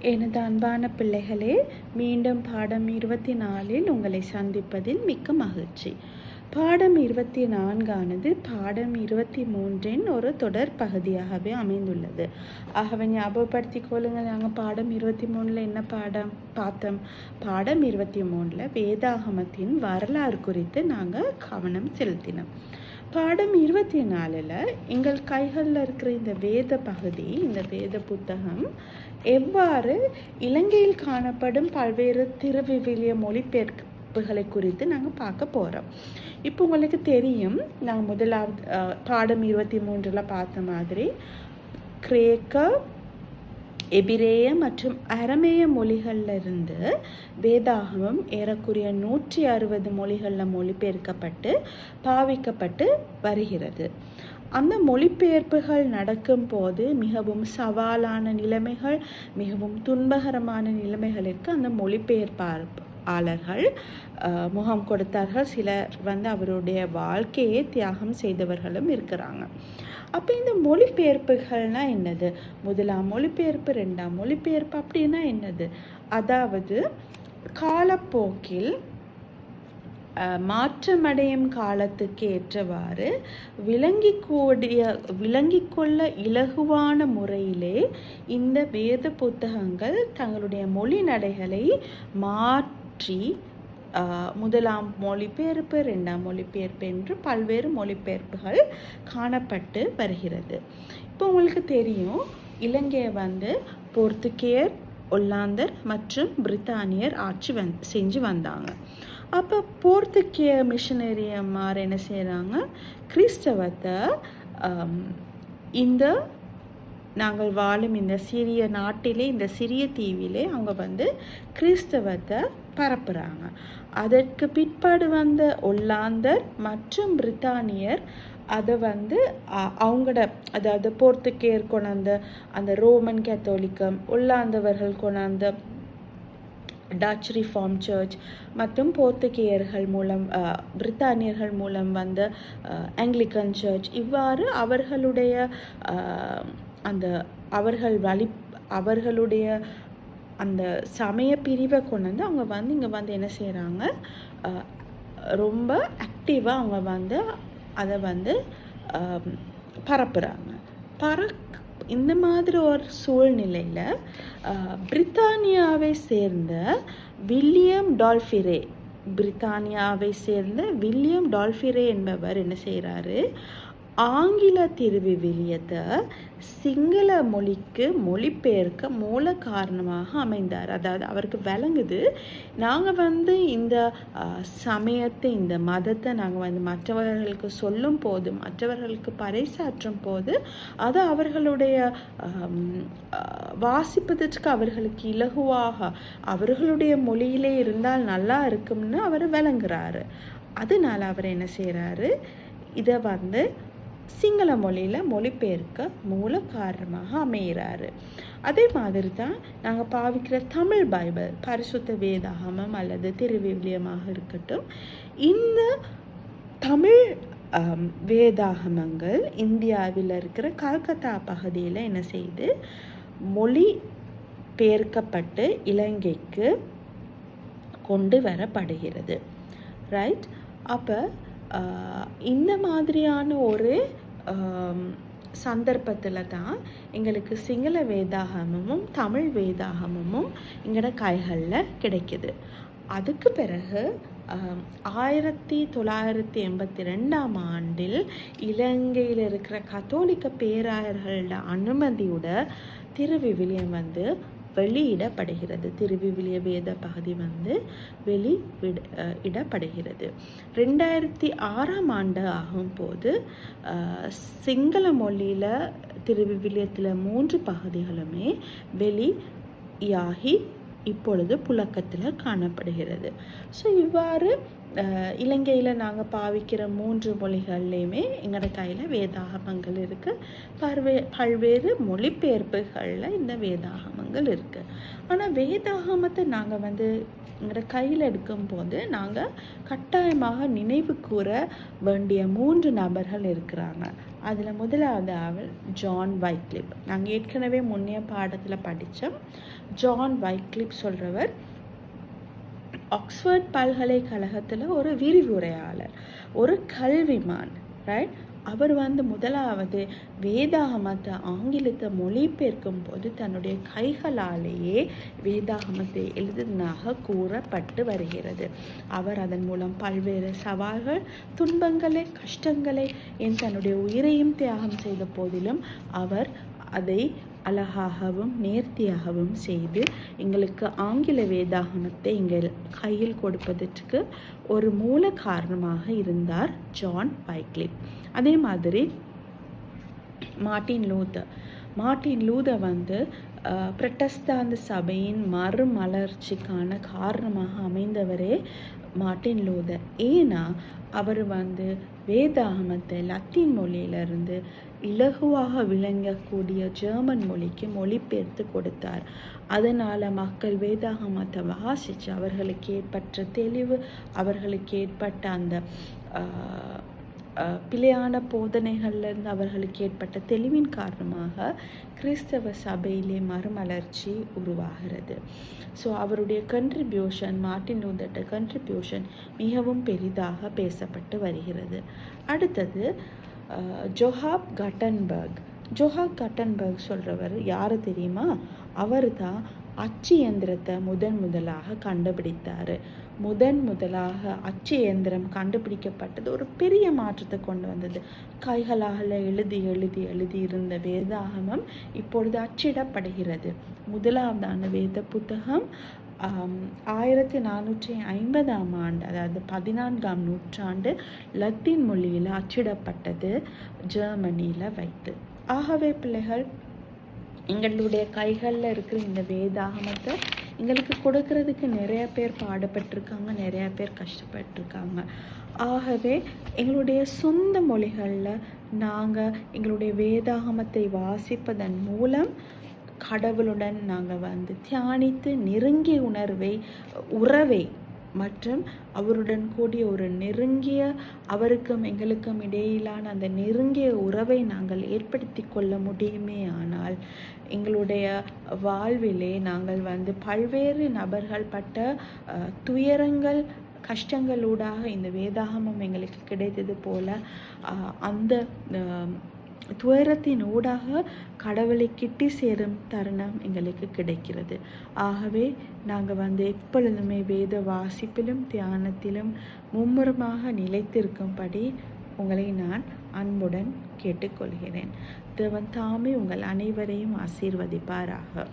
எனது அன்பான பிள்ளைகளே, மீண்டும் பாடம் 24 உங்களை சந்திப்பதில் மிக்க மகிழ்ச்சி. பாடம் 24 பாடம் 23 ஒரு தொடர் பகுதியாகவே அமைந்துள்ளது. ஆகவே ஞாபகப்படுத்திக் கொள்ளுங்கள், நாங்கள் பாடம் 23 என்ன பாடம் பார்த்தோம்? பாடம் 23 வேதாகமத்தின் வரலாறு குறித்து நாங்கள் கவனம் செலுத்தினோம். பாடம் 24 எங்கள் கைகளில் இருக்கிற இந்த வேத பகுதி, இந்த வேத புத்தகம் எவ்வாறு இலங்கையில் காணப்படும் பல்வேறு திருவிவிலிய மொழிபெயர்ப்புகளை குறித்து நாங்கள் பார்க்க போகிறோம். இப்போ உங்களுக்கு தெரியும், நாங்கள் முதலாவது பாடம் 23 பார்த்த மாதிரி கிரேக்க, எபிரேய மற்றும் அரமேய மொழிகளில் இருந்து வேதாகமம் ஏறக்குறைய 160 மொழிகளில் மொழிபெயர்க்கப்பட்டு பாவிக்கப்பட்டு வருகிறது. அந்த மொழிபெயர்ப்புகள் நடக்கும் போது மிகவும் சவாலான நிலைமைகள், மிகவும் துன்பகரமான நிலைமைகளுக்கு அந்த மொழிபெயர்ப்பாளர்கள் முகம் கொடுத்தார்கள். சிலர் அவருடைய வாழ்க்கையை தியாகம் செய்தவர்களும் இருக்கிறாங்க. அப்போ இந்த மொழிபெயர்ப்புகள்னா என்னது? முதலாம் மொழிபெயர்ப்பு, ரெண்டாம் மொழிபெயர்ப்பு அப்படின்னா என்னது? அதாவது காலப்போக்கில் மாற்றமடையும் காலத்துக்கு ஏற்றவாறு விளங்கிக்கொள்ள இலகுவான முறையிலே இந்த வேத புத்தகங்கள் தங்களுடைய மொழி நடைகளை மாற்றி முதலாம் மொழிபெயர்ப்பு, ரெண்டாம் மொழிபெயர்ப்பு என்று பல்வேறு மொழிபெயர்ப்புகள் காணப்பட்டு வருகிறது. இப்போ உங்களுக்கு தெரியும், இலங்கையை போர்த்துகேயர், ஒல்லாந்தர் மற்றும் பிரித்தானியர் ஆட்சி செஞ்சு வந்தாங்க. அப்போ போர்த்துகேய மிஷனரியமார் என்ன செய்கிறாங்க? கிறிஸ்தவத்தை இந்த நாங்கள் வாழும் இந்த சிறிய நாட்டிலே, இந்த சிறிய தீவிலே அவங்க கிறிஸ்தவத்தை பரப்புகிறாங்க. அதற்கு பிற்பாடு வந்த ஒல்லாந்தர் மற்றும் பிரித்தானியர் அதை அவங்களோட, அதாவது போர்த்துகேயர் கொண்டாந்த அந்த ரோமன் கேத்தோலிக்கம், ஒல்லாந்தவர்கள் கொண்டாந்த டச் ரிஃபார்ம் சர்ச் மற்றும் போர்த்துகேயர்கள் மூலம் பிரித்தானியர்கள் மூலம் வந்த ஆங்கிலிக்கன் சர்ச், இவ்வாறு அவர்களுடைய அந்த அவர்களுடைய அந்த சமய பிரிவை கொண்டு அவங்க இங்கே என்ன செய்கிறாங்க? ரொம்ப ஆக்டிவாக அவங்க அதை பரப்புகிறாங்க. இந்த மாதிரி ஒரு சூழ்நிலையில் பிரித்தானியாவை சேர்ந்த வில்லியம் டால்ஃபிரே என்பவர் என்ன செய்கிறாரு? ஆங்கில திருவிவிலியத்தை சிங்கள மொழிக்கு மொழிபெயர்க்க மூல காரணமாக அமைந்தார். அதாவது அவருக்கு விளங்குது, நாங்கள் இந்த சமயத்தை, இந்த மதத்தை நாங்கள் மற்றவர்களுக்கு சொல்லும் போது, மற்றவர்களுக்கு பறைசாற்றும் போது அது அவர்களுடைய வாசிப்பதற்கு அவர்களுக்கு இலகுவாக அவர்களுடைய மொழியிலே இருந்தால் நல்லா இருக்கும்னு அவர் விளங்குறாரு. அதனால் அவர் என்ன செய்கிறாரு? இதை சிங்கள மொழியில் மொழிபெயர்க்க மூல காரணமாக அமைகிறாரு. அதே மாதிரி தான் நாங்கள் பாவிக்கிற தமிழ் பைபிள், பரிசுத்த வேதாகமம் அல்லது திருவிவிலியமாக இருக்கட்டும், இந்த தமிழ் வேதாகமங்கள் இந்தியாவில் இருக்கிற கல்கத்தா பகுதியில் என்ன செய்து மொழி பெயர்க்கப்பட்டு இலங்கைக்கு கொண்டு வரப்படுகிறது. ரைட்? அப்போ இந்த மாதிரியான ஒரு சந்தர்ப்பத்தில் தான் எங்களுக்கு சிங்கள வேதாகமமும் தமிழ் வேதாகமமும் எங்களோட கைகளில் கிடைக்குது. அதுக்கு பிறகு 1982 இலங்கையில் இருக்கிற கத்தோலிக்க பேராயர்களோட அனுமதியோட திருவிவிலியம் வெளியிடப்படுகிறது. திருவிவிலிய வேத பகுதி வெளியிடப்படுகிறது. 2006 ஆகும் போது சிங்கள மொழியில் திருவிவிலியத்தில் 3 பகுதிகளுமே வெளியாகி இப்பொழுது புழக்கத்தில் காணப்படுகிறது. ஸோ இவ்வாறு இலங்கையில் நாங்கள் பாவிக்கிற 3 மொழிகள்லையுமே எங்களோட கையில் வேதாகமங்கள் இருக்குது. பல்வேறு மொழிபெயர்ப்புகளில் இந்த வேதாகமங்கள் இருக்குது. ஆனால் வேதாகமத்தை நாங்கள் எங்களோட கையில் எடுக்கும்போது நாங்கள் கட்டாயமாக நினைவு கூற வேண்டிய 3 நபர்கள் இருக்கிறாங்க. அதில் முதலாவது ஆள் ஜான் வைக்லிஃப். நாங்கள் ஏற்கனவே முன்னைய பாடத்தில் படித்தோம். ஜான் வைக்லிஃப் சொல்கிறவர் ஆக்ஸ்ஃபோர்ட் பல்கலைக்கழகத்தில் ஒரு விரிவுரையாளர், ஒரு கல்விமான், ரைட். அவர் முதலாவது வேதாகமத்தை ஆங்கிலத்தை மொழிபெயர்க்கும் போது தன்னுடைய கைகளாலேயே வேதாகமத்தை எழுதினதாக கூறப்பட்டு வருகிறது. அவர் அதன் மூலம் பல்வேறு சவால்கள், துன்பங்களை, கஷ்டங்களை, தன்னுடைய உயிரையும் தியாகம் செய்த போதிலும் அவர் அதை அழகாகவும் நேர்த்தியாகவும் செய்து எங்களுக்கு ஆங்கில வேதாகமத்தை எங்கள் கையில் கொடுப்பதற்கு ஒரு மூல காரணமாக இருந்தார் ஜான் வைக்லிஃப். அதே மாதிரி மார்ட்டின் லூதர் புரட்டஸ்தாந்த சபையின் மறுமலர்ச்சிக்கான காரணமாக அமைந்தவரே மார்ட்டின் லூதர். ஏன்னா அவர் வேதாகமத்தை லத்தீன் மொழியிலிருந்து இலகுவாக விளங்கக்கூடிய ஜெர்மன் மொழிக்கு மொழிபெயர்த்து கொடுத்தார். அதனால் மக்கள் வேதாகமத்தை வாசித்து அவர்களுக்கு ஏற்பட்ட தெளிவு, அவர்களுக்கு ஏற்பட்ட அந்த பிழையான போதனைகள்லேருந்து அவர்களுக்கு ஏற்பட்ட தெளிவின் காரணமாக கிறிஸ்தவ சபையிலே மறுமலர்ச்சி உருவாகிறது. ஸோ அவருடைய கண்ட்ரிபியூஷன், மார்ட்டின் லூதர்ட கண்ட்ரிபியூஷன் மிகவும் பெரிதாக பேசப்பட்டு வருகிறது. அடுத்தது ஜோஹாப் கட்டன்பர்க் சொல்கிறவர் யார் தெரியுமா? அவர் தான் அச்சு இயந்திரத்தை முதலாக கண்டுபிடித்தார். முதலாக அச்சு இயந்திரம் கண்டுபிடிக்கப்பட்டது ஒரு பெரிய மாற்றத்தை கொண்டு வந்தது. கைகளால் எழுதி இருந்த வேதாகமம் இப்பொழுது அச்சிடப்படுகிறது. முதலாவதான வேத புத்தகம் 1450ஆம் ஆண்டு, அதாவது 14ஆம் நூற்றாண்டு லத்தீன் மொழியில் அச்சிடப்பட்டது, ஜெர்மனியில் வைத்து. ஆகவே பிள்ளைகள், எங்களுடைய கைகளில் இருக்கிற இந்த வேதாகமத்தை எங்களுக்கு கொடுக்கறதுக்கு நிறைய பேர் பாடுபட்டிருக்காங்க, நிறைய பேர் கஷ்டப்பட்டிருக்காங்க. ஆகவே எங்களுடைய சொந்த மொழிகளில் நாங்கள் எங்களுடைய வேதாகமத்தை வாசிப்பதன் மூலம் கடவுளுடன் நாங்கள் தியானித்து நெருங்கிய உறவை மற்றும் அவருடன் கூடிய ஒரு நெருங்கிய, அவருக்கும் எங்களுக்கும் இடையிலான அந்த நெருங்கிய உறவை நாங்கள் ஏற்படுத்தி கொள்ள முடியுமே. ஆனால் எங்களுடைய வாழ்விலே நாங்கள் பல்வேறு நபர்கள் பட்ட துயரங்கள், கஷ்டங்களூடாக இந்த வேதாகமம் எங்களுக்கு கிடைத்தது போல அந்த துயரத்தின் ஊடாக கடவுளை கிட்டி சேரும் தருணம் எங்களுக்கு கிடைக்கிறது. ஆகவே நாங்கள் எப்பொழுதுமே வேத வாசிப்பிலும் தியானத்திலும் மும்முரமாக நிலைத்திருக்கும்படி உங்களை நான் அன்புடன் கேட்டுக்கொள்கிறேன். தேவன் தாமே உங்கள் அனைவரையும் ஆசீர்வதிப்பாராக.